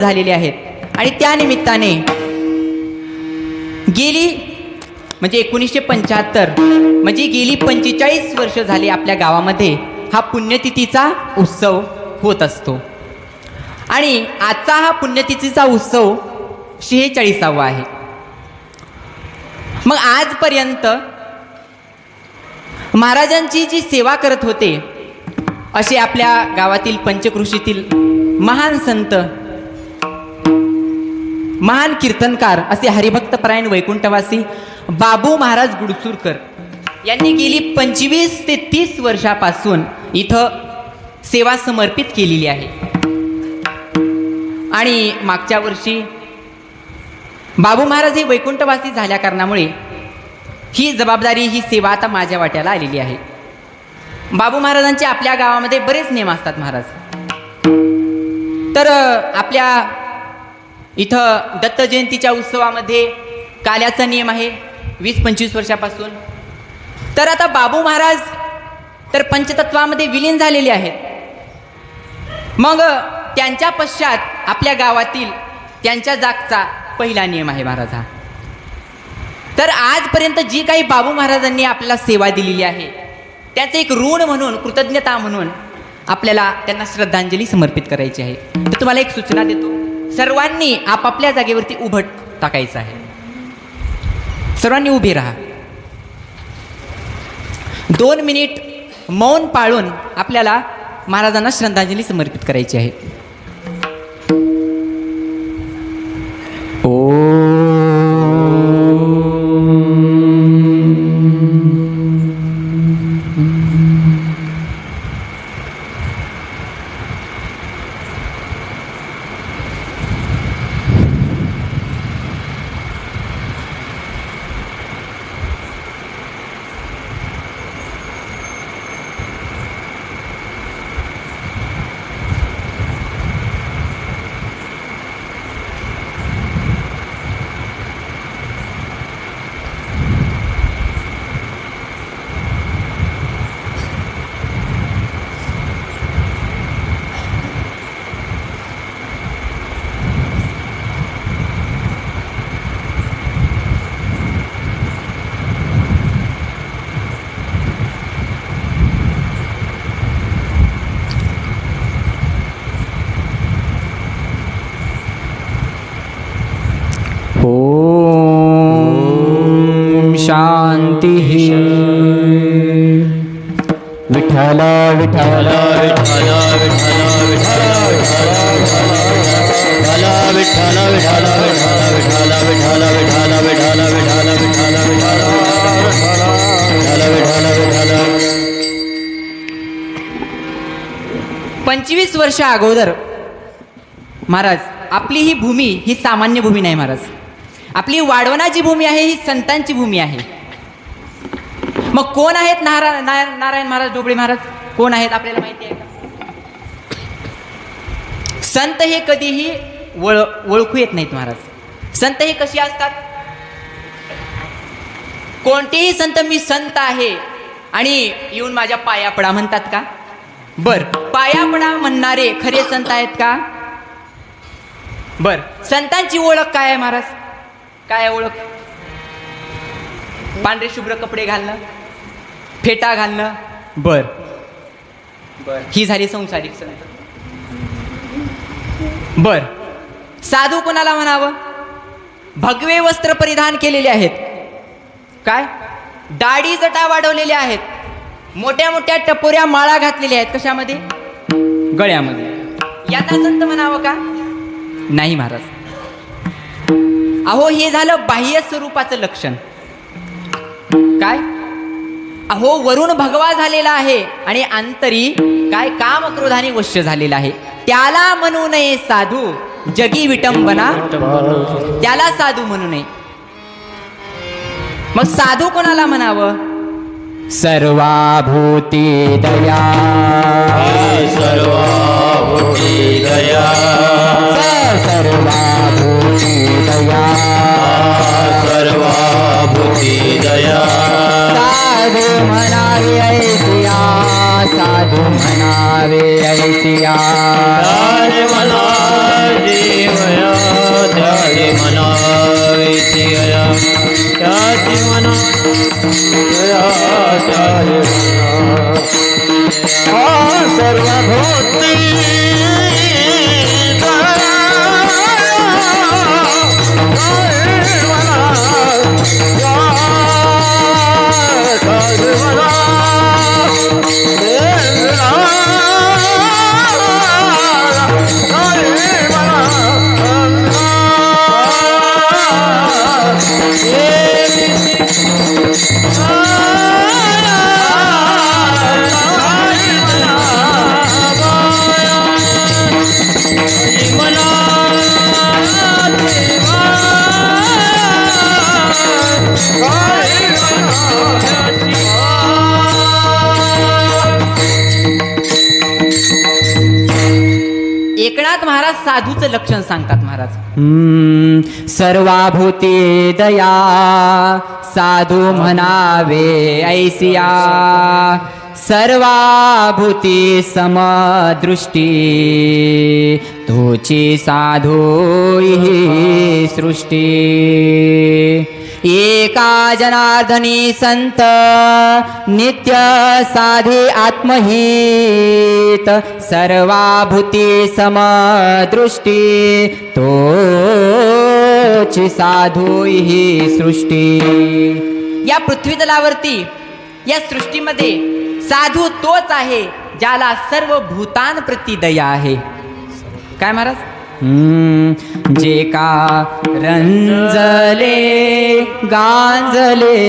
झालेले आहेत आणि त्या निमित्ताने गेली म्हणजे 1975 म्हणजे गेली 45 वर्ष झाली आपल्या गावामध्ये हा पुण्यतिथीचा उत्सव होत असतो आणि आजचा हा पुण्यतिथीचा उत्सव 46वा आहे. मग आजपर्यंत महाराजांची जी सेवा करत होते असे आपल्या गावातील पंचक्रोशीतील महान संत, महान कीर्तनकार असे हरिभक्तपरायण वैकुंठवासी बाबू महाराज गुडसूरकर यांनी गेली 25 ते 30 वर्षापासून इथं सेवा समर्पित केलेली आहे. आणि मागच्या वर्षी बाबू महाराज हे वैकुंठवासी झाल्या कारणामुळे ही जबाबदारी, ही सेवा आता माझ्या वाट्याला आलेली आहे. बाबू महाराजांचे आपल्या गावामध्ये बरेच नियम असतात महाराज. तर आपल्या इथं दत्त जयंतीच्या उत्सवामध्ये काल्याचा नियम आहे 20-25 वर्षापासून. तर आता बाबू महाराज तर पंचतत्वामध्ये विलीन झालेले आहेत. मग त्यांच्या पश्चात आपल्या गावातील त्यांच्या जागचा पहिला नियम आहे महाराज हा. तर आजपर्यंत जी काही बाबू महाराजांनी आपल्याला सेवा दिलेली आहे त्याचं एक ऋण म्हणून, कृतज्ञता म्हणून आपल्याला त्यांना श्रद्धांजली समर्पित करायची आहे. तर तुम्हाला एक सूचना देतो, सर्वांनी आपापल्या जागेवरती उभं टाकायचं आहे. सर्वांनी उभे राहा. 2 मिनिट मौन पाळून आपल्याला महाराजांना श्रद्धांजली समर्पित करायची आहे. ओम शांती. विठ्ठल विठ्ठल विठ्ठल विठ्ठल विठ्ठल विठ्ठल विठ्ठल विठ्ठल विठ्ठल विठ्ठल विठ्ठल विठ्ठल विठ्ठल. 25 वर्ष अगोदर महाराज आपली ही भूमी ही सामान्य भूमी नाही महाराज. आपली वाढवणाची भूमी आहे, ही संतांची भूमी आहे. मग कोण आहेत नारायण महाराज ढोबळे महाराज? कोण आहेत आपल्याला माहिती आहे का? संत हे कधीही ओळखू येत नाहीत महाराज. संत हे कशी असतात? कोणतेही संत मी संत आहे आणि येऊन माझ्या पाया पडा म्हणतात का? बर, पाया पडा म्हणणारे खरे संत आहेत का? बर, संतांची ओळख काय आहे महाराज? काय आहे ओळख? पांढरे शुभ्र कपडे घालणं, फेटा घालणं. बर बर, ही झाली संसारिक संत. बर, साधू कोणाला म्हणावं? भगवे वस्त्र परिधान केलेले आहेत. काय? दाढी जटा वाढवलेल्या आहेत. मोठ्या मोठ्या टपोऱ्या माळा घातलेल्या आहेत. कशामध्ये? गळ्यामध्ये. यांना संत म्हणावं का? नाही महाराज. अहो, हे झालं बाह्य स्वरूपाचं लक्षण. काय? अहो, वरून भगवा झालेला आहे आणि अंतरी काय काम क्रोधाने वश्य झालेला आहे. त्याला म्हणू नये साधू, जगी विटंबना, त्याला साधू म्हणू नये. मग साधू कोणाला म्हणावं? सर्वाभूती दया, सर्वाभूती दया, सर्वाभूती दया, सर्वाभूती दया. साधू म्हणावे ऐसिया, साधू म्हणावे ऐसिया. मला जीव त्याची म्हणा दया त्याची म्हणा सर्वभूती एकनाथ महाराज साधूचं लक्षण सांगतात महाराज. सर्वाभूती दया साधू म्हणावे ऐसिया सर्वाभूती समदृष्टी तोची साधू ही सृष्टी एका जनार्दनी संत नित्य साधे आत्महित सर्वाभूती समदृष्टी तोची साधू ही सृष्टी. या पृथ्वी तलावरती या सृष्टीमध्ये साधू तोच आहे ज्याला सर्व भूतांप्रती दया आहे. काय महाराज? जे का रंजले गांजले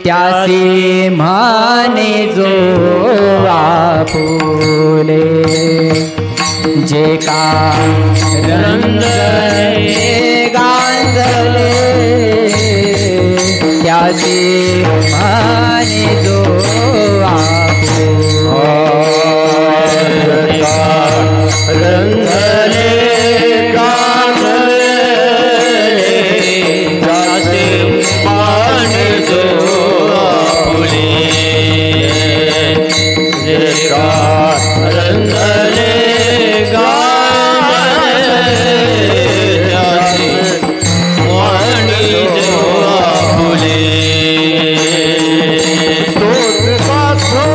त्यासी म्हणे जो आपुले जे का रंजले गांजले त्यासी म्हणे जो रंगले गांगले जासे मान जो आपुले जे का रंगले गांगले जासे मान जो आपुले तोच पाथो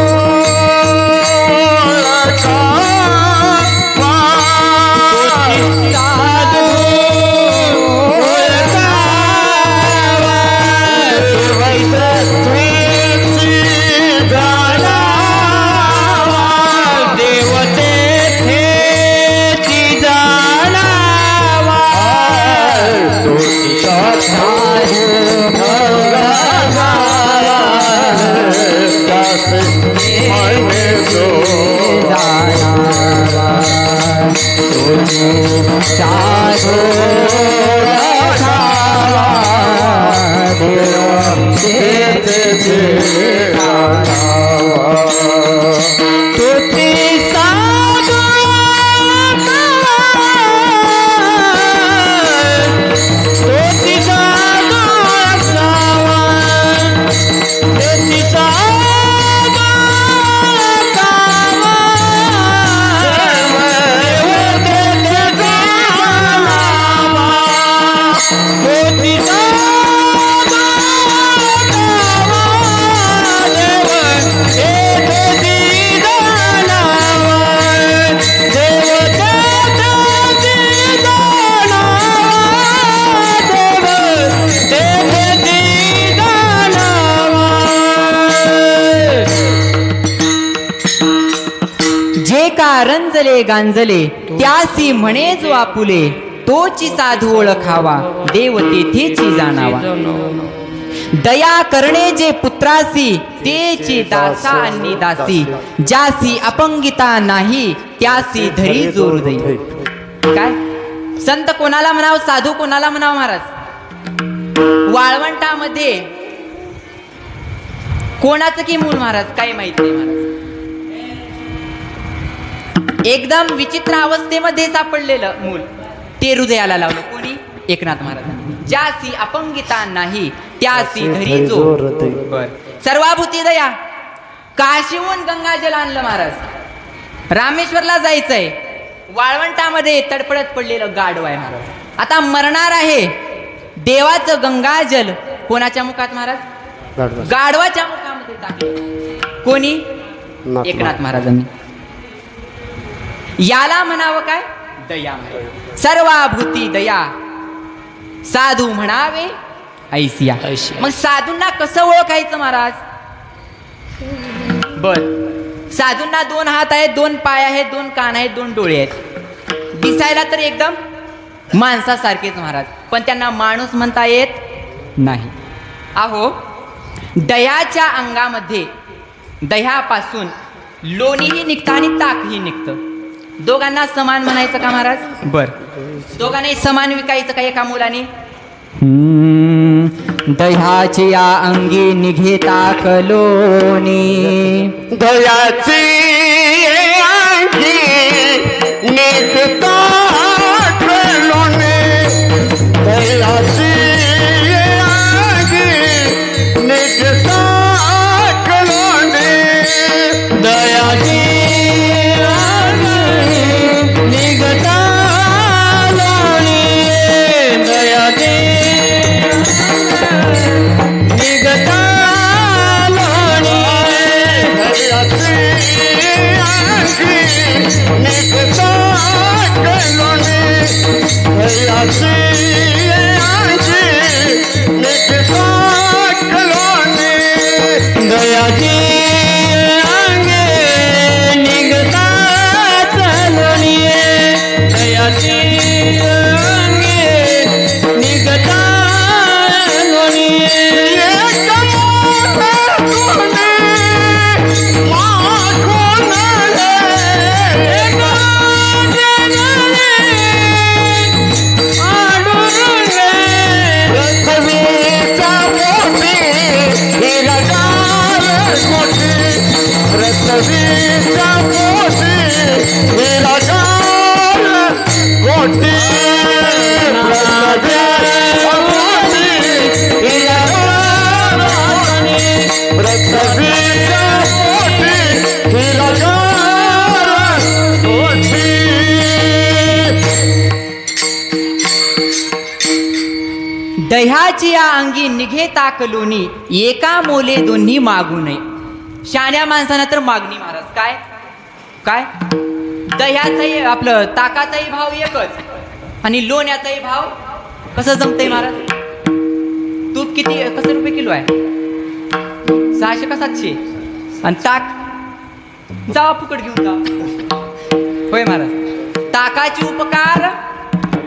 रंजले गांजले त्यासी म्हणे जो आपुले तोची साधू ओळखावा देव तेथेची जाणावा. दया करणे जे पुत्रासी तेची दासा आणि दासी ज्यासी अपंगिता नाही त्यासी धरी जोर देई. काय संत कोणाला म्हणाव साधू कोणाला म्हणाव महाराज? वाळवंटामध्ये कोणाचं की मूल महाराज काय माहित नाही महाराज. एकदम विचित्र अवस्थेमध्ये सापडलेलं मूल ते हृदयाला लावलं कोणी? एकनाथ महाराज. ज्यासी अपंगिता नाही त्यासी धरी जोर. सर्वाभूती दया. काशीहून गंगाजल आणलं महाराज. रामेश्वरला जायचंय. वाळवंटामध्ये तडफडत पडलेलं गाढव आहे महाराज. आता मरणार आहे देवाचं गंगाजल कोणाच्या मुखात महाराज? गाढवाच्या मुखामध्ये टाकलं. कोणी? एकनाथ महाराजांनी. याला म्हणावं काय? दया. सर्वाभूती दया साधू म्हणावे ऐसिया. मग साधूंना कसं ओळखायचं महाराज? बर, साधूंना 2 हात आहेत, 2 पाय आहेत, 2 कान आहेत, 2 डोळे आहेत. दिसायला तर एकदम माणसासारखेच महाराज, पण त्यांना माणूस म्हणता येत नाही. अहो, दयाच्या अंगामध्ये दह्यापासून लोणीही निघतं आणि ताकही निघतं. दोघांना समान म्हणायचं का महाराज? बर, दोघांनाही समान विकायचं का एका मुलाने? दह्याची या अंगी निघे ताकलोनी. दयाची अंगी निघता कलोने. दयाची अंगी निघता कलोने. दयाची निघता लोणी. दयाची निघता लोणी. दयाची अंगी निघता कलोने. दयाची अंगी निघता कलोने. दयाची दह्याची या अंगी निघे ताकलोनी. एका मोले दोन्ही मागू नये. शाण्या माणसानं तर मागणी महाराज. काय काय? दह्याचाही आपलं ताकाचाही भाव एकच आणि लोण्याचाही भाव कसं जमतंय महाराज? तूप किती कसं रुपये किलो आहे? 600 का 700? आणि ताक जावा फुकट घेऊन जा. होय महाराज, ताकाचे उपकार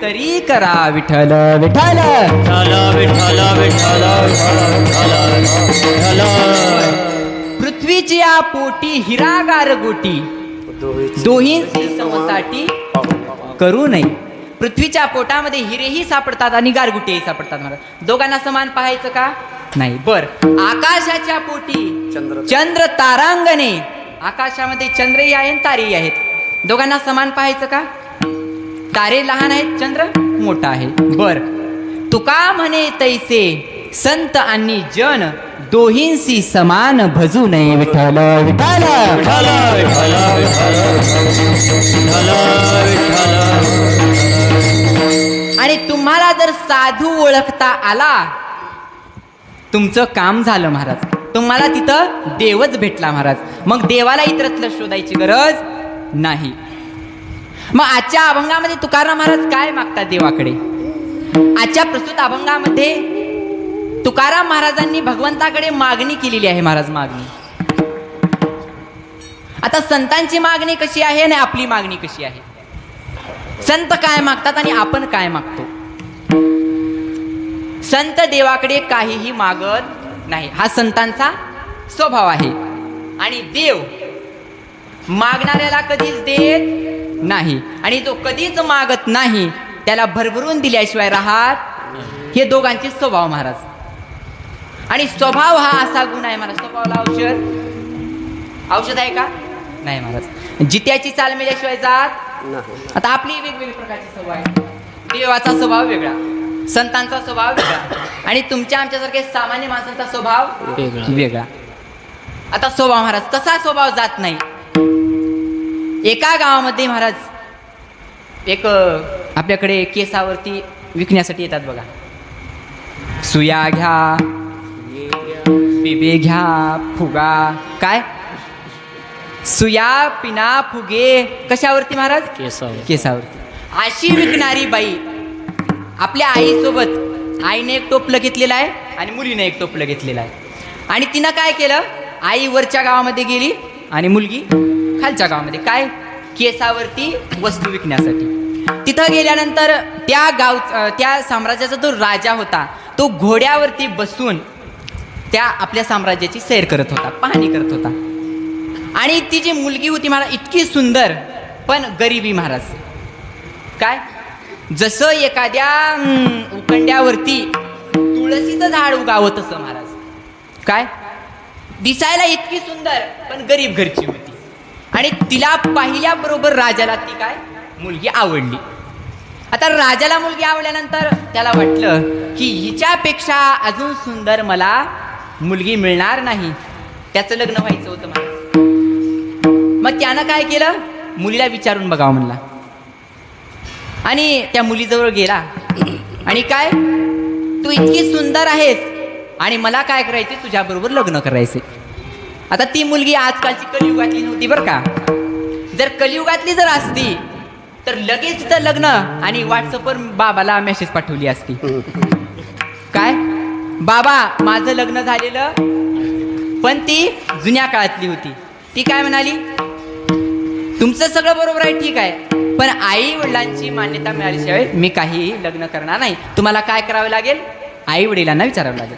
तरी करा विठ्ठल विठ्ठल. पृथ्वीची या पोटी हिरागार गोटी. दोहींची समसाठी करू नये. पृथ्वीच्या पोटामध्ये हिरेही सापडतात आणि गारगुटीही सापडतात महाराज. दोघांना समान पाहायचं का? नाही. बर, आकाशाच्या पोटी चंद्र तारांगणे. आकाशामध्ये चंद्रही आहे आणि तारेही आहेत. दोघांना समान पाहायचं का? तारे लहान आहेत, चंद्र मोठा आहे. बर, तुका म्हणे तैसे संत आणि जन दोहींसी समान भजू नये विठ्ठल विठ्ठल. आणि तुम्हाला जर साधू ओळखता आला, तुमचं काम झालं महाराज. तुम्हाला तिथं देवच भेटला महाराज. मग देवाला इतरत्र शोधायची गरज नाही. मग आजच्या अभंगामध्ये तुकाराम महाराज काय मागतात देवाकडे? आजच्या प्रस्तुत अभंगामध्ये तुकाराम महाराजांनी भगवंताकडे मागणी केलेली आहे महाराज. मागणी. आता संतांची मागणी कशी आहे आणि आपली मागणी कशी आहे? संत काय मागतात आणि आपण काय मागतो? संत देवाकडे काहीही मागत नाही. हा संतांचा स्वभाव आहे. आणि देव मागणाऱ्याला कधीच देत नाही. आणि जो कधीच मागत नाही त्याला भरभरून दिल्याशिवाय राहत. हे दोघांचे स्वभाव महाराज. आणि स्वभाव हा असा गुण आहे महाराज. स्वभावाला औषध आहे का? नाही महाराज. जित्याची चाल मिळाल्याशिवाय जात. आता आपली वेगवेगळी प्रकारची स्वभाव आहे. देवाचा स्वभाव वेगळा, संतांचा स्वभाव वेगळा आणि तुमच्या आमच्यासारखे सामान्य माणसांचा स्वभाव वेगळा. आता स्वभाव महाराज तसा स्वभाव जात नाही. एका गावामध्ये महाराज एक आपल्याकडे केसावरती विकण्यासाठी येतात बघा. सुया घ्या, बिबे घ्या, फुगा. काय? सुया, पिना, फुगे कशावरती महाराज? केसावरती. अशी विकणारी बाई आपल्या आईसोबत, आईने एक टोपलं घेतलेलं आहे आणि मुलीने एक टोपलं घेतलेलं आहे. आणि तिनं काय केलं? आई वरच्या गावामध्ये गेली आणि मुलगी खालच्या गावामध्ये. काय? केसावरती वस्तू विकण्यासाठी. तिथं गेल्यानंतर त्या साम्राज्याचा जो राजा होता तो घोड्यावरती बसून त्या आपल्या साम्राज्याची सैर करत होता, पाहणी करत होता. आणि ती जी मुलगी होती महाराज इतकी सुंदर पण गरिबी महाराज. काय? जसं एखाद्या उकंड्यावरती तुळशीचं झाड उगावं तसं महाराज. काय? दिसायला इतकी सुंदर पण गरीब घरची होती. आणि तिला पाहिल्याबरोबर राजाला ती काय मुलगी आवडली. आता राजाला मुलगी आवडल्यानंतर त्याला वाटलं की हिच्यापेक्षा अजून सुंदर मला मुलगी मिळणार नाही. त्याचं लग्न व्हायचं होतं महाराज. मग त्यानं काय केलं? मुलीला विचारून बघावं म्हणला. आणि त्या मुलीजवळ गेला आणि काय, तू इतकी सुंदर आहेस आणि मला काय करायचे, तुझ्याबरोबर लग्न करायचे. आता ती मुलगी आजकालची कलियुगातली नव्हती बरं का. जर कलियुगातली जर असती तर लगेच तिथं लग्न आणि व्हॉट्सअपवर बाबाला मेसेज पाठवली असती. काय? बाबा माझं लग्न झालेलं. पण ती जुन्या काळातली होती. ती काय म्हणाली, तुमचं सगळं बरोबर आहे, ठीक आहे, पण आई वडिलांची मान्यता मिळाल्याशिवाय मी काहीही लग्न करणार नाही. तुम्हाला काय करावं लागेल? आई वडिलांना विचारावं लागेल.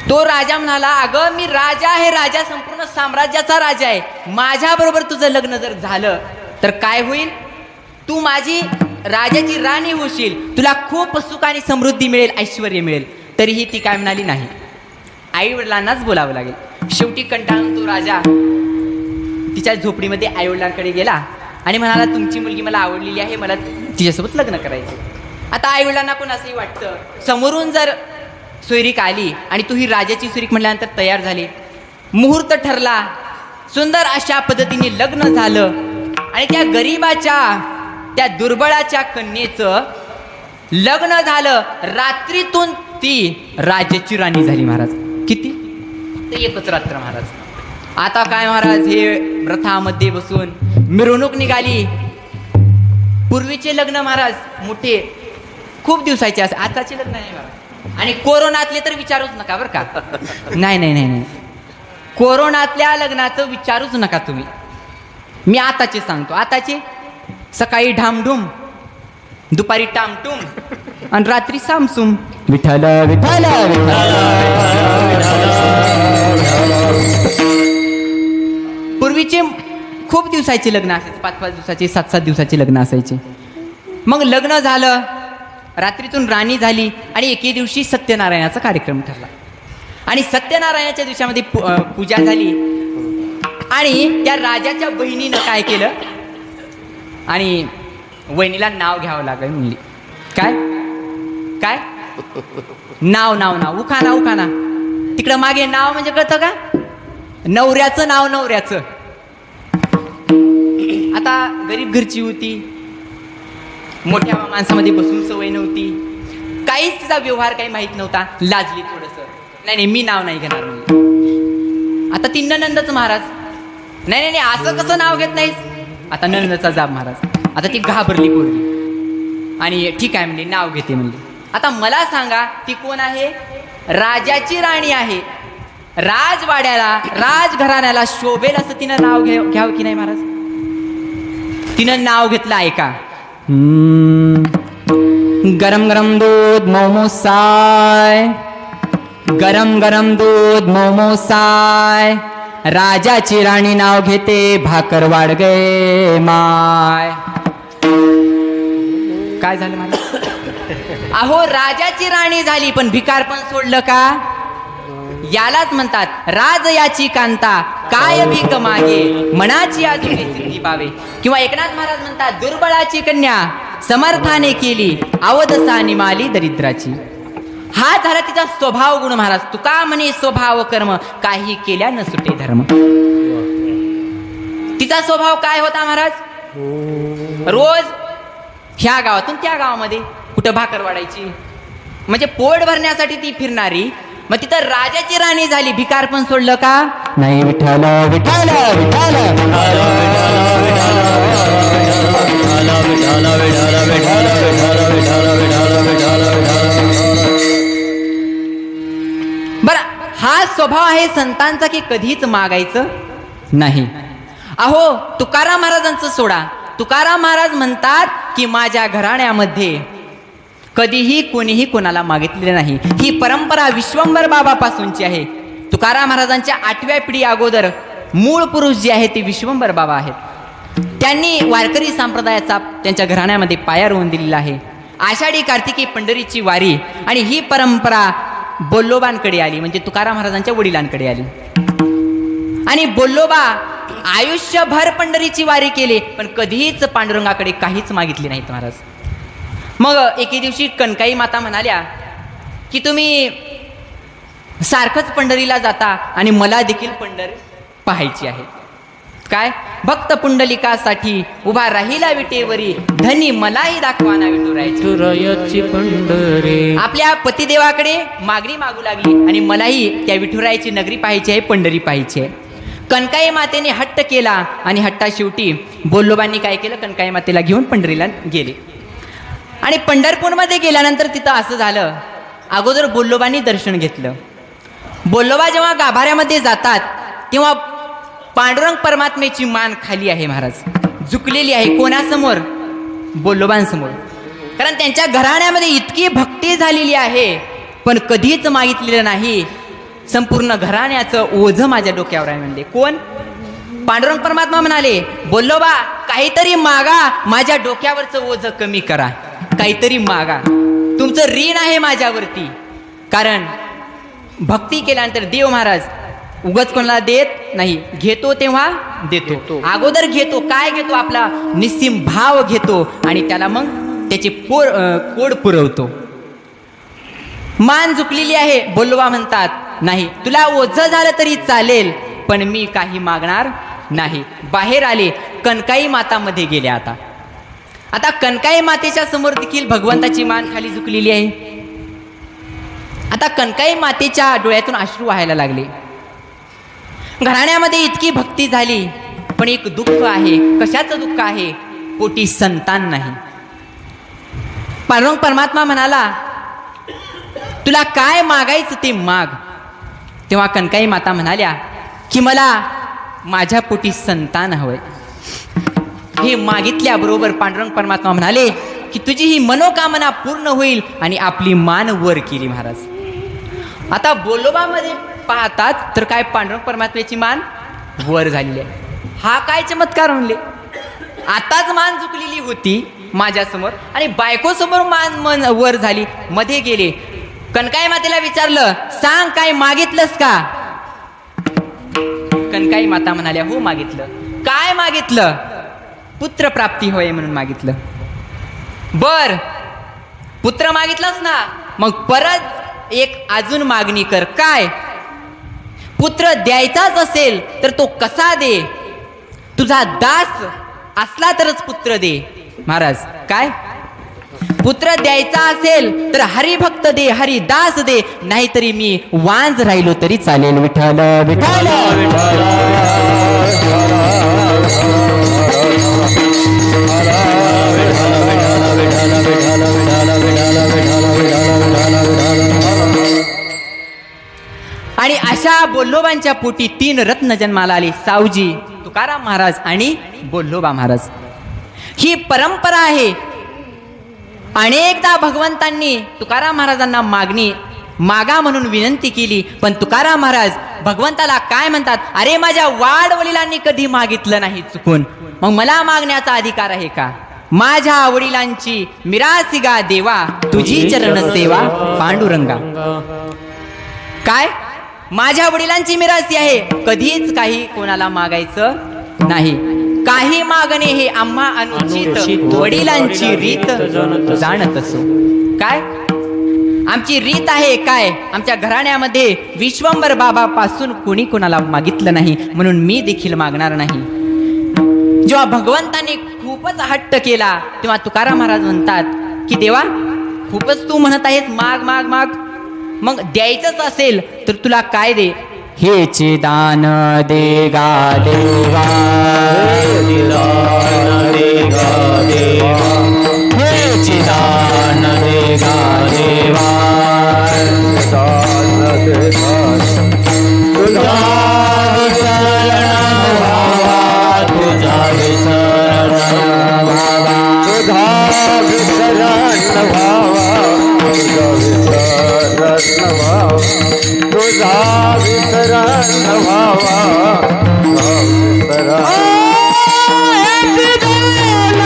तो राजा म्हणाला, अगं मी राजा आहे, राजा संपूर्ण साम्राज्याचा राजा आहे. माझ्याबरोबर तुझं लग्न जर झालं तर काय होईल? तू माझी राजाची राणी होशील, तुला खूप सुख आणि समृद्धी मिळेल, ऐश्वर मिळेल. तरीही ती काय म्हणाली, नाही, आई वडिलांनाच बोलावं लागेल. शेवटी कंटाळून तो राजा तिच्या झोपडीमध्ये आई वडिलांकडे गेला आणि म्हणाला, तुमची मुलगी मला आवडलेली आहे, मला तिच्यासोबत लग्न करायचं. आता आई वडिलांना कोण असंही वाटतं, समोरून जर सोयरीक आली आणि तू ही राजाची सोयरीक म्हटल्यानंतर तयार झाली, मुहूर्त ठरला, सुंदर अशा पद्धतीने लग्न झालं आणि त्या गरीबाच्या, त्या दुर्बळाच्या कन्येचं लग्न झालं. रात्रीतून ती राजाची राणी झाली महाराज. किती? ते एकच रात्र महाराज. आता काय महाराज, हे रथामध्ये बसून मिरवणूक निघाली. पूर्वीचे लग्न महाराज मोठे खूप दिवसाचे असते, आताचे लग्न नाही महाराज. आणि कोरोनातले तर विचारूच नका बरं का. नाही नाही नाही नाही, कोरोनातल्या लग्नाचं विचारूच नका तुम्ही. मी आताचे सांगतो. आताचे सकाळी ढामढूम, दुपारी टामटूम आणि रात्री सामसूम. विठ्ठल विठ्ठल पूर्वीचे खूप दिवसाचे लग्न असायचे, 5-5 दिवसाचे, 7-7 दिवसाचे लग्न असायचे. मग लग्न झालं, रात्रीतून राणी झाली आणि एके दिवशी सत्यनारायणाचा कार्यक्रम ठरला. आणि सत्यनारायणाच्या दिवसामध्ये पूजा झाली आणि त्या राजाच्या बहिणीनं काय केलं, आणि वहिनीला नाव घ्यावं लागेल म्हणली. काय काय? नाव नाव नाव, उखाना उखाना. तिकडं मागे नाव म्हणजे कळतं का? नवऱ्याचं नाव, नवऱ्याचं. आता गरीब घरची होती, मोठ्या माणसामध्ये बसून सवय नव्हती, काहीच तिचा व्यवहार काही माहीत नव्हता, लाजली थोडंसं. नाही नाही, मी नाव नाही घेणार म्हणली. आता ती ननंदच महाराज. नाही नाही नाही, असं कसं नाव घेत नाहीस? आता ननंदचा जाब महाराज. आता ती घाबरली पोरगी आणि ठीक आहे म्हणली, नाव घेते म्हणली. आता मला सांगा, ती कोण आहे? राजाची राणी आहे. राजवाड्याला, राजघराण्याला शोभेल असं तिनं नाव घ्यावं की नाही महाराज? तिनं नाव घेतलं, ऐका. गरम गरम दूध मोमोसाय, गरम गरम दूध मोमोसाय, राजाची राणी नाव घेते, भाकर वाढ गे माय. काय झालं मला? अहो, राजाची राणी झाली पण भिकार पण सोडलं का? यालाच म्हणतात राज याची कांता, काय भीक मागे, मनाची अजून सिद्धी पावे. किंवा एकनाथ महाराज म्हणतात, दुर्बळाची कन्या समर्थाने केली, अवदसा निमाली दरिद्राची. हा झाला तिचा स्वभाव गुण महाराज. तुका म्हणे स्वभाव कर्म, काही केल्या न सुटे धर्म. तिचा स्वभाव काय होता महाराज? रोज ह्या गावातून त्या गावामध्ये कुठं भाकर वाढायची, म्हणजे पोट भरण्यासाठी ती फिरणारी, मग तिथं राजाची राणी झाली, भिकार पण सोडलं का नाही विठ्ठल विठ्ठल विठ्ठल बरं, हा स्वभाव आहे संतांचा की कधीच मागायचं नाही. अहो तुकाराम महाराजांचं सोडा, तुकाराम महाराज म्हणतात की माझ्या घराण्यामध्ये कधीही कोणीही कोणाला मागितलेले नाही. ही परंपरा विश्वंभर बाबापासूनची आहे. तुकाराम महाराजांच्या 8व्या पिढी अगोदर मूळ पुरुष जे आहे ते विश्वंभर बाबा आहेत. त्यांनी वारकरी संप्रदायाचा त्यांच्या घराण्यामध्ये पाया रोवून दिलेला आहे. आषाढी कार्तिकी पंढरीची वारी, आणि ही परंपरा बोल्लोबांकडे आली, म्हणजे तुकाराम महाराजांच्या वडिलांकडे आली. आणि बोल्लोबा आयुष्यभर पंढरीची वारी केली, पण कधीच पांडुरंगाकडे काहीच मागितले नाहीत महाराज. मग एके दिवशी कनकाई माता म्हणाल्या की तुम्ही सारखंच पंढरीला जाता आणि मला देखील पंढरी पाहायची आहे. काय भक्त पुंडलिकासाठी उभा राहिला विटेवरी, धनी मलाही दाखवा ना विठुरायाची पंढरी. आपल्या पतिदेवाकडे मागणी मागू लागली आणि मलाही त्या विठुरायाची नगरी पाहायची आहे, पंढरी पाहायची आहे. कनकाई मातेने हट्ट केला आणि हट्टा शेवटी बोल्लोबांनी काय केलं, कनकाई मातेला घेऊन पंढरीला गेले. आणि पंढरपूरमध्ये गेल्यानंतर तिथं असं झालं, अगोदर बोल्लोबांनी दर्शन घेतलं. बोल्लोबा जेव्हा गाभाऱ्यामध्ये जातात तेव्हा पांडुरंग परमात्मेची मान खाली आहे महाराज, झुकलेली आहे. कोणासमोर? बोल्लोबांसमोर. कारण त्यांच्या घराण्यामध्ये इतकी भक्ती झालेली आहे, पण कधीच मागितलेलं नाही. संपूर्ण घराण्याचं ओझं माझ्या डोक्यावर आहे म्हणले. कोण? पांडुरंग परमात्मा म्हणाले, बोल्लोबा काहीतरी मागा, माझ्या डोक्यावरचं ओझं कमी करा, काहीतरी मागा, तुमचं ऋण आहे माझ्यावरती. कारण भक्ती केल्यानंतर देव महाराज उगाच कोणाला देत नाही, घेतो तेव्हा देतो. अगोदर घेतो, काय घेतो? आपला निस्सीम भाव घेतो आणि त्याला मग त्याचे कोड पुरवतो. मान झुकलेली आहे. बोल्लोबा म्हणतात नाही, तुला ओझं झालं तरी चालेल, पण मी काही मागणार नाही. बाहेर आले, कनकाई मातामध्ये गेले. आता कनकाई मातेच्या समोर देखील भगवंताची मान खाली झुकलेली आहे. आता कनकाई मातेच्या डोळ्यातून अश्रू व्हायला लागले. घराण्यामध्ये इतकी भक्ती झाली, पण एक दुःख आहे. कशाचं दुःख आहे? पोटी संतान नाही. पांडुरंग परमात्मा म्हणाला, तुला काय मागायचं ते माग. तेव्हा कनकाई माता म्हणाल्या की मला माझ्या पोटी संतान हवंय. हे मागितल्याबरोबर पांडुरंग परमात्मा म्हणाले की तुझी ही मनोकामना पूर्ण होईल, आणि आपली मान वर केली महाराज. आता बोल्लोबामध्ये पाहतात तर काय पांडुरंग परमात्म्याची मान वर झालेली आहे. हा काय चमत्कार म्हणले. आताच मान झुकलेली होती माझ्यासमोर आणि बायकोसमोर मान वर झाली. मध्ये गेले, कनकाई मातेला विचारलं, सांग काय मागितलंस का? कनकाई माता म्हणाल्या, हो मागितलं. काय मागितलं? पुत्र प्राप्ती होय म्हणून मागितलं. बर, पुत्र मागितलंस ना, मग परत एक अजून मागणी कर. काय? पुत्र द्यायचाच असेल तर तो कसा दे? तुझा दास असला तरच पुत्र दे. महाराज काय? पुत्र द्यायचा असेल तर हरिभक्त दे, हरिदास दे, नाहीतरी मी वांज राहिलो तरी चालेल. विठ्ठल विठ्ठल आणि अशा बोल्लोबांच्या पोटी 3 रत्न जन्माला आले, सावजी, तुकाराम महाराज आणि बोल्लोबा महाराज. ही परंपरा आहे. अनेकदा भगवंतांनी तुकाराम महाराजांना मागा म्हणून विनंती केली, पण तुकाराम महाराज भगवंताला काय म्हणतात, अरे माझ्या वाडवडिलांनी कधी मागितलं नाही चुकून, मग मला मागण्याचा अधिकार आहे का? माझ्या वडिलांची मिरासिगा देवा, तुझी चरण सेवा पांडुरंगा. काय? माझ्या वडिलांची मिरासी आहे, कधीच काही कोणाला मागायचं नाही. काही मागणे हे आम्हा अनुचित, वडिलांची रीत जाणत असो. काय आमची रीत आहे? काय आमच्या घराण्यामध्ये विश्वंभर बाबा पासून कोणी कोणाला मागितलं नाही, म्हणून मी देखील मागणार नाही. जेव्हा भगवंताने खूपच हट्ट केला तेव्हा तुकाराम महाराज म्हणतात की देवा खूपच तू म्हणत आहेस माग माग माग, मग द्यायचंच असेल तर तुला काय दे? हेचे दान दे गा देवा, हेचे दान दे गा देवा, तुझा विसरण व्हावा, तुझा विसरण व्हावा, तुझा विसरण व्हावा, तुझा विसरण व्हावा, तुझा विसरण व्हावा, तुझा विसरण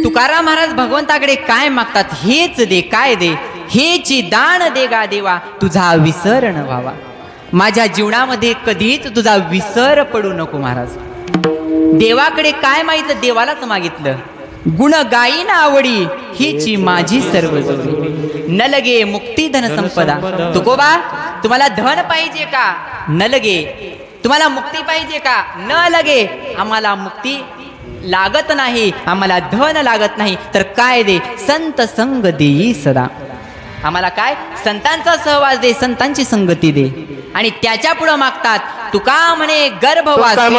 तुकाराम महाराज भगवंताकडे काय मागतात? हेच दे, काय दे? हेची दान दे गा देवा, तुझा विसरण व्हावा. माझ्या जीवनामध्ये कधीच तुझा विसर पडू नको महाराज. देवाकडे काय मागितलं? देवालाच मागितलं. गुण गायीन आवडी, हीची माझी सर्व जोडी. न लगे मुक्ती धन संपदा. तुकोबा, तुम्हाला धन पाहिजे का? न लगे. तुम्हाला मुक्ती पाहिजे का? न लगे. आम्हाला मुक्ती लागत नाही, आम्हाला धन लागत नाही, तर काय दे? संत संग देई सदा. आम्हाला काय? संतांचा सहवास दे, संतांची संगती दे. आणि त्याच्या पुढे मागतात तुका म्हणे गर्भवासी,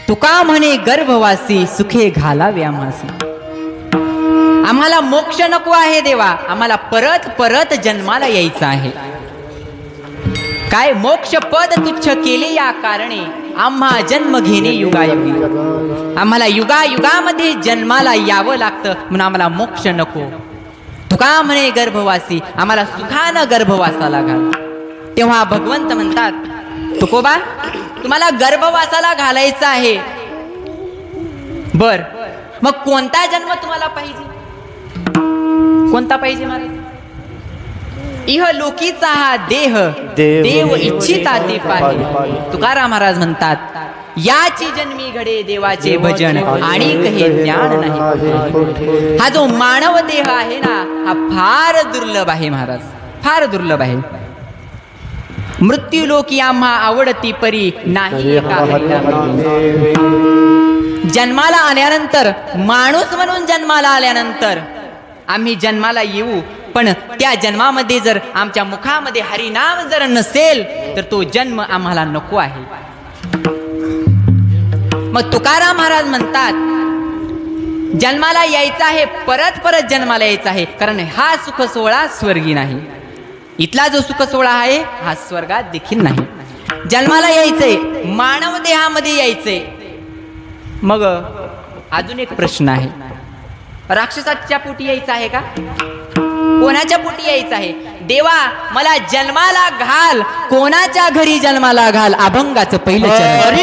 तुका म्हणे गर्भवासी, सुखे घालावे आम्हासी. आम्हाला मोक्ष नको आहे देवा, आम्हाला परत परत जन्माला यायचं आहे. काय? मोक्ष पद तुच्छ केले या कारणे, आम्हा जन्म घेणे युगायुगी. आम्हाला युगायुगामध्ये जन्माला यावं लागतं, म्हणून आम्हाला मोक्ष नको. तुका म्हणे गर्भवासी, आम्हाला सुखानं गर्भवासाला घाल. तेव्हा भगवंत म्हणतात, तुकोबा, तुम्हाला गर्भवासाला घालायचं आहे. बर, मग कोणता जन्म तुम्हाला पाहिजे? कोणता पाहिजे महाराज? इह लोकीचा हा देह देव इच्छिता ते पाहे. तुकाराम महाराज म्हणतात, याची जन्मी घडे देवाचे भजन, आणि हे ज्ञान नाही. हा जो मानव देह आहे ना, हा फार दुर्लभ आहे महाराज, फार दुर्लभ आहे. मृत्यू लोकी आम्हा आवडती परी नाही. जन्माला आल्यानंतर, माणूस म्हणून जन्माला आल्यानंतर आम्ही जन्माला येऊ, पण त्या जन्मामध्ये जर आमच्या मुखामध्ये हरिनाम जर नसेल तर तो जन्म आम्हाला नको आहे. मग तुकाराम महाराज म्हणतात जन्माला यायचं आहे, परत परत जन्माला यायचं आहे, कारण हा सुख सोहळा स्वर्गी नाही. इथला जो सुख सोहळा आहे हा स्वर्गात देखील नाही. जन्माला यायचंय, मानव देहामध्ये यायचंय. मग अजून एक प्रश्न आहे, राक्षसाच्या पोटी यायचं आहे का? कोणाच्या पोटी यायचं आहे? देवा मला जन्माला घाल, कोणाच्या घरी जन्माला घाल? अभंगाचं पहिलं चरण.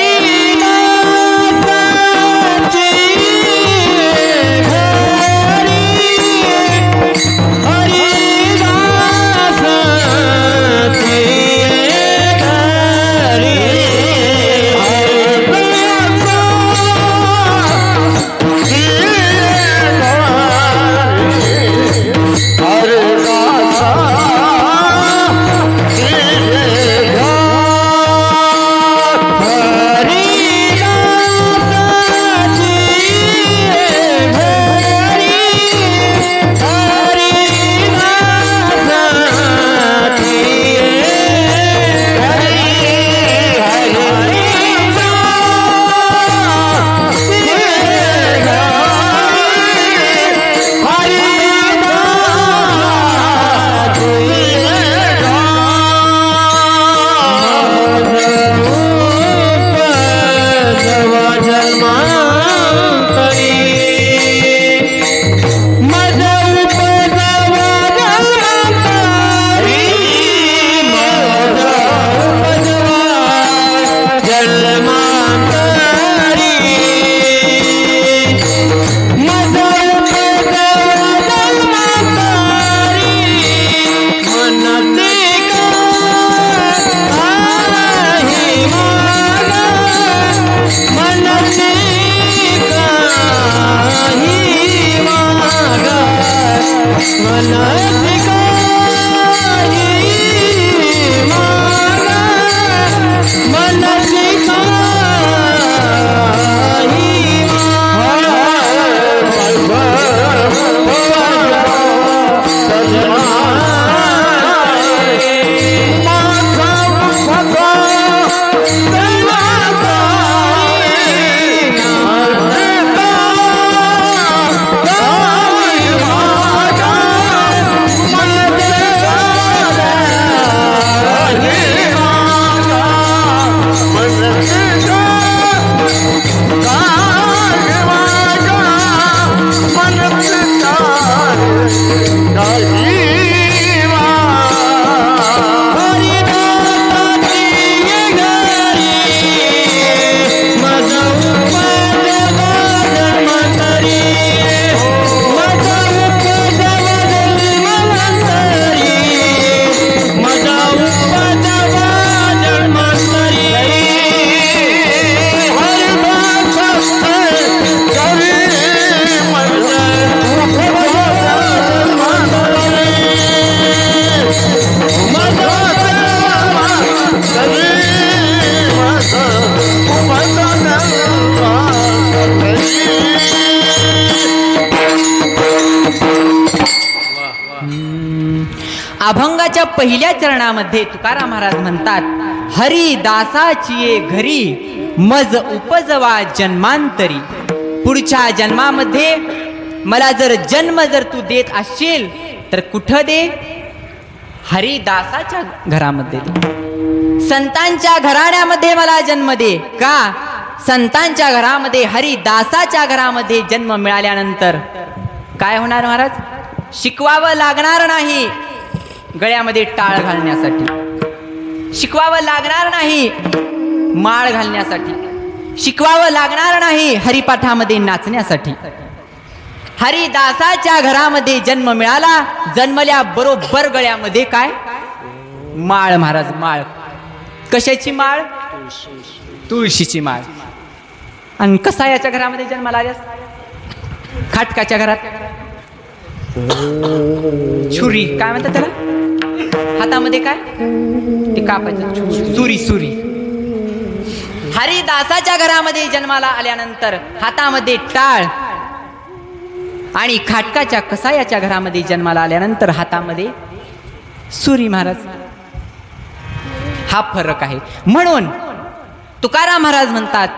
अभंगाच्या पहिल्या चरणामध्ये तुकाराम महाराज म्हणतात हरी दासाची घरी मज उपजवा जन्मांतरी. पुढच्या जन्मामध्ये मला जर जन्म जर तू देत असशील तर कुठं दे? हरिदासाच्या घरामध्ये. संतांच्या घराण्यामध्ये मला जन्म दे. का? संतांच्या घरामध्ये हरिदासाच्या घरामध्ये जन्म मिळाल्यानंतर काय होणार महाराज? शिकवावं लागणार नाही गळ्यामध्ये टाळ घालण्यासाठी, शिकवावं लागणार नाही माळ घालण्यासाठी, शिकवावं लागणार नाही हरिपाठामध्ये नाचण्यासाठी. हरिदासाच्या घरामध्ये जन्म मिळाला. जन्मल्या बरोबर गळ्यामध्ये काय? माळ महाराज. माळ कशाची माळ? तुळशीची माळ. आणि कसा याच्या घरामध्ये जन्माला आल्यास? खाटकाच्या घरात छुरी काय म्हणतात त्याला? हातामध्ये काय? ते कापायचं सुरी. सुरी हरिदासाच्या घरामध्ये जन्माला आल्यानंतर हातामध्ये टाळ आणि खाटकाच्या कसायाच्या घरामध्ये जन्माला आल्यानंतर हातामध्ये सुरी महाराज. हा फरक आहे. म्हणून तुकाराम महाराज म्हणतात,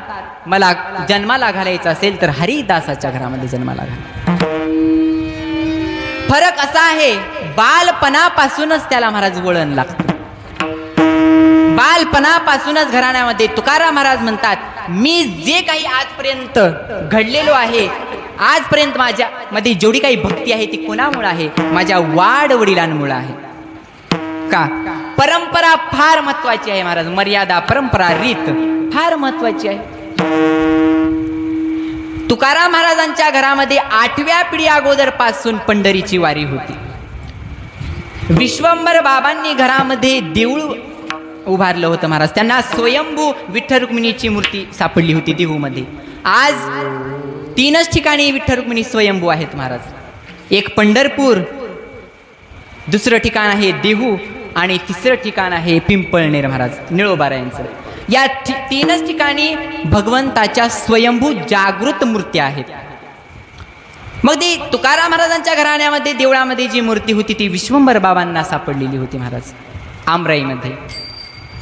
मला जन्माला घालायचं असेल तर हरिदासाच्या घरामध्ये जन्माला घाला. फरक असा आहे, बालपणापासूनच त्याला महाराज वळण लागतं. बालपणापासूनच घराण्यामध्ये तुकाराम महाराज म्हणतात, मी जे काही आजपर्यंत घडलेलो आहे, आजपर्यंत माझ्या मध्ये जेवढी काही भक्ती आहे ती कोणामुळे आहे? माझ्या वाडवडिलांमुळे आहे. का? परंपरा फार महत्वाची आहे महाराज. मर्यादा, परंपरा, रीत फार महत्वाची आहे. तुकाराम महाराजांच्या घरामध्ये 8व्या पिढी अगोदर पासून पंढरीची वारी होती. विश्वंभर बाबांनी घरामध्ये देऊळ उभारलं होतं महाराज. त्यांना स्वयंभू विठ्ठल रुक्मिणीची मूर्ती सापडली होती देहूमध्ये. आज 3च ठिकाणी विठ्ठल रुक्मिणी स्वयंभू आहेत महाराज. एक पंढरपूर, दुसरं ठिकाण आहे देहू आणि तिसरं ठिकाण आहे पिंपळनेर महाराज, निळोबारायांचं. या 3च ठिकाणी भगवंताच्या स्वयंभू जागृत मूर्त्या आहेत. मग ती तुकाराम महाराजांच्या घराण्यामध्ये देवळामध्ये जी मूर्ती होती ती विश्वंभर बाबांना सापडलेली होती महाराज, आमराईमध्ये.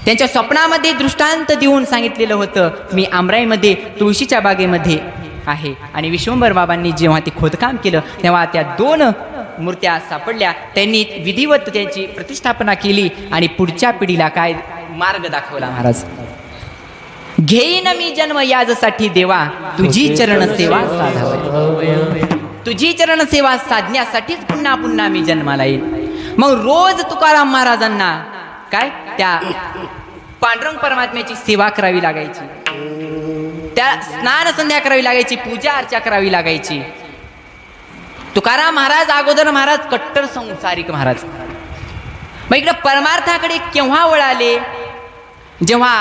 त्यांच्या स्वप्नामध्ये दृष्टांत देऊन सांगितलेलं होतं, मी आमराईमध्ये तुळशीच्या बागेमध्ये आहे. आणि विश्वंभर बाबांनी जेव्हा ते खोदकाम केलं तेव्हा त्या 2 मूर्त्या सापडल्या. त्यांनी विधिवत त्यांची प्रतिष्ठापना केली आणि पुढच्या पिढीला काय मार्ग दाखवला महाराज. घेईन मी जन्म याजसाठी देवा, तुझी चरण सेवा साधावी. तुझी चरण सेवा साधण्यासाठीच पुन्हा पुन्हा मी जन्माला येईल. मग रोज तुकाराम महाराजांना काय त्या पांडुरंग परमात्म्याची सेवा करावी लागायची, त्या स्नान संध्या करावी लागायची, पूजा अर्चा करावी लागायची. तुकाराम महाराज अगोदर महाराज कट्टर संसारिक महाराज. मग इकडे परमार्थाकडे केव्हा वळाले? जेव्हा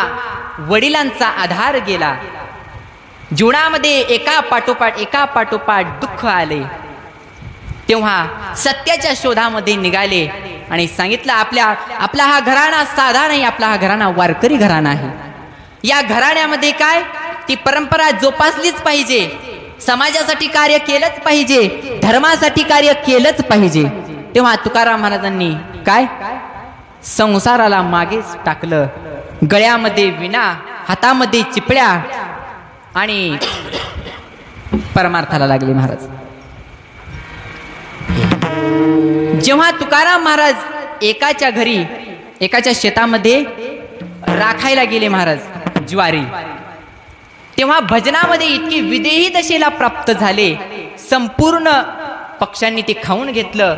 वडिलांचा आधार गेला, जीवनामध्ये एका पाठोपाठ दुःख आले, तेव्हा सत्याच्या शोधामध्ये निघाले आणि सांगितलं, आपला हा घराणा साधा नाही, आपला हा घराणा वारकरी घराणा आहे. या घराण्यामध्ये काय ती परंपरा जोपासलीच पाहिजे, समाजासाठी कार्य केलंच पाहिजे, धर्मासाठी कार्य केलंच पाहिजे. तेव्हा तुकाराम महाराजांनी काय संसाराला मागेच टाकलं. गळ्यामध्ये विणा, हातामध्ये चिपळ्या आणि परमार्थाला लागले महाराज. जेव्हा तुकाराम महाराज एकाच्या घरी, एकाच्या शेतामध्ये राखायला गेले महाराज ज्वारी, तेव्हा भजनामध्ये इतकी विदेही दशेला प्राप्त झाले, संपूर्ण पक्ष्यांनी ते खाऊन घेतलं.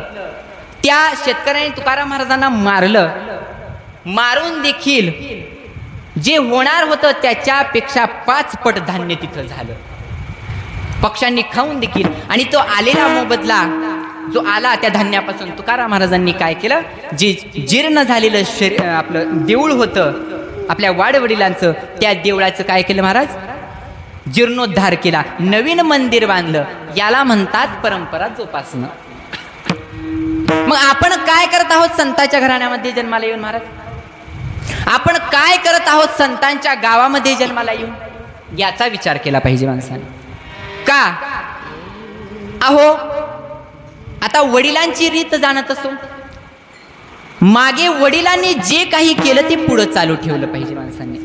त्या शेतकऱ्याने तुकाराम महाराजांना मारलं. मारून देखील जे होणार होतं त्याच्यापेक्षा 5 पट धान्य तिथं झालं, पक्ष्यांनी खाऊन देखील. आणि तो आलेला मोबदला जो आला त्या धान्यापासून तुकाराम महाराजांनी काय केलं, जे जीर्ण झालेलं आपलं देऊळ होतं आपल्या वाडवडिलांचं, त्या देवळाचं काय केलं महाराज, जीर्णोद्धार केला, नवीन मंदिर बांधलं. याला म्हणतात परंपरा जोपासणं. मग आपण काय करत आहोत संतांच्या घराण्यामध्ये जन्माला येऊन महाराज? आपण काय करत आहोत संतांच्या गावामध्ये जन्माला येऊन? याचा विचार केला पाहिजे माणसाने. का? अहो आता वडिलांची रीत जाणत असो, मागे वडिलांनी जे काही केलं ते पुढं चालू ठेवलं पाहिजे माणसांनी.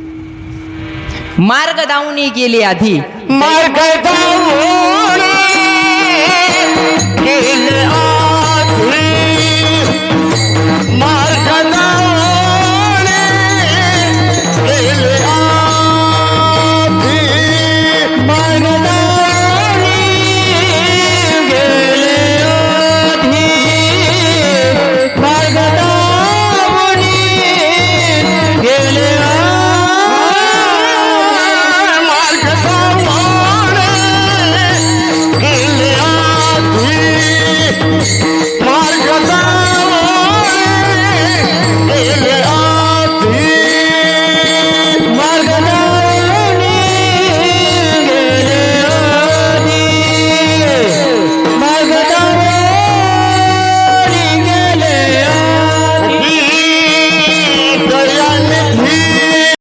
मार्ग दावून गेले आधी, मार्ग दावून